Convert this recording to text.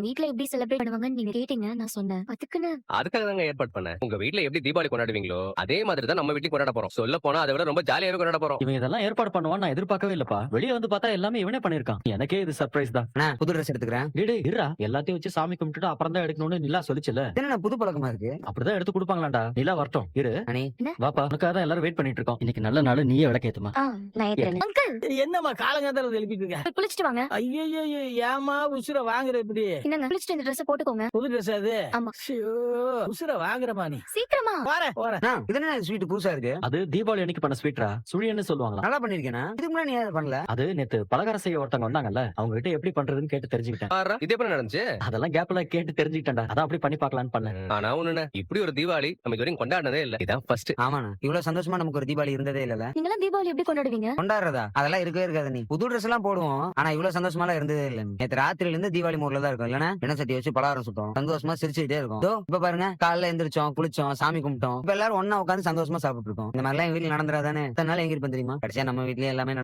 வீட்ல எப்படி செலிப்ரேட் பண்ணுவாங்கன்னு நீங்க கேட்டீங்க. நான் சொன்னேன். அதுக்குன்னு அதுக்காக தாங்க ஏற்பாடு பண்ணேன். உங்க வீட்ல எப்படி தீபாவளி கொண்டாடுவீங்களோ, அதே மாதிரி தான் நம்ம வீட்லயும் கொண்டாட போறோம். சொல்லப் போனா அதை விட ரொம்ப ஜாலியாவே கொண்டாட போறோம். இவன் இதெல்லாம் ஏற்பாடு பண்ணுவான்னு நான் எதிர்பார்க்கவே இல்லப்பா. வெளிய வந்து பார்த்தா எல்லாமே இவனே பண்ணிருக்கான். எனக்கே இது சர்ப்ரைஸ் தான். அண்ணா புது ட்ரெஸ் எடுத்துக்கிறேன். டேய் இருடா, எல்லாத்தையும் வச்சு சாமி கும்பிட்டுட்டு அப்புறம் தான் எடுக்கணும்னு நிலா சொல்லிச்சுல. என்ன புது பழக்கமா இருக்கு? அப்படிதான் எடுத்து கொடுப்பாங்களாண்டா. நிலா வரட்டும் இரு. அண்ணே வாப்பா, உனக்காக தான் எல்லாரும் வெயிட் பண்ணிட்டு இருக்கோம். இன்னைக்கு நல்ல நாள், நீயே விளக்கேத்துமா. நான் ஏத்துறேன். அங்கிள் என்னம்மா காலங்காத்தால எழுப்பிட்டு இருக்க? போய் குளிச்சிட்டு வாங்க. ஐயோ ஏமா உசுர வாங்குற இப்படி? என்னங்க குளிச்சிட்டு இந்த ட்ரெஸ் போட்டுக்கோங்க. புது ட்ரெஸ் அது? ஆமா. ஐயோ, உசுர வாங்குறமா நீ? சீக்கிரமா. போறேன். அண்ணா, இது என்ன ஸ்வீட் புதுசா இருக்கு? அது தீபாவளி அன்னைக்கு பண்ண ஸ்வீட்ரா. சுழியன்னு சொல்லுவாங்களா. நல்லா பண்ணிருக்கேனா? இதுக்கு முன்னாடி நீ ஏன் பண்ணல? அது நேத்து பலகாரம் செய்ய ஒருத்தவங்க வந்தாங்கல்ல, அவங்க கிட்ட எப்படி பண்றதுன்னு கேட்டு தெரிஞ்சுக்கிட்டேன். பாருடா, இது எப்படி நடந்துச்சு? அதெல்லாம் கேப்ல கேட்டு தெரிஞ்சுக்கிட்டேன்டா. அதான் அப்படி பண்ணி பார்க்கலான்னு பண்ணேன். ஆனா ஒண்ணுண்ணே, இப்படி ஒரு தீபாவளி நம்ம இதுவரைக்கும் கொண்டாடினதே இல்ல. இதான் ஃபர்ஸ்ட். ஆமாண்ணா, இவ்வளவு சந்தோஷமா நமக்கு ஒரு தீபாவளி இருந்ததே இல்லல. நீங்களாம் தீபாவளி எப்படி கொண்டாடுவீங்க? கொண்டாடுறதா? அதெல்லாம் இருக்கவே இருக்காது. நீ புது ட்ரெஸ் எல்லாம் போடுவோம், ஆனா இவ்வளவு சந்தோஷமா இருந்ததே இல்ல. நேத்து ராத்திரில இருந்து தீபாவளி மூட்ல தான் இருக்கும். இல்லன்னா எண்ணெய் சட்டி வச்சு பலகாரம் சுட்டோம், சந்தோஷமா சிரிச்சுக்கிட்டே இருக்கும். இதோ இப்ப பாருங்க, காலைல எந்திரிச்சோம், குளிச்சோம், சாமி கும்பிட்டோம், இப்ப எல்லாரும் ஒண்ணா உட்காந்து சந்தோஷமா சாப்பிட்டு இருக்கோம். இந்த மாதிரி எல்லாம் எங்க வீட்டுல நடந்துறாதானே? இத்தனை நாள் எங்க இருப்பேன் தெரியுமா? கடைசியா நம்ம வீட்லயே எல்லாமே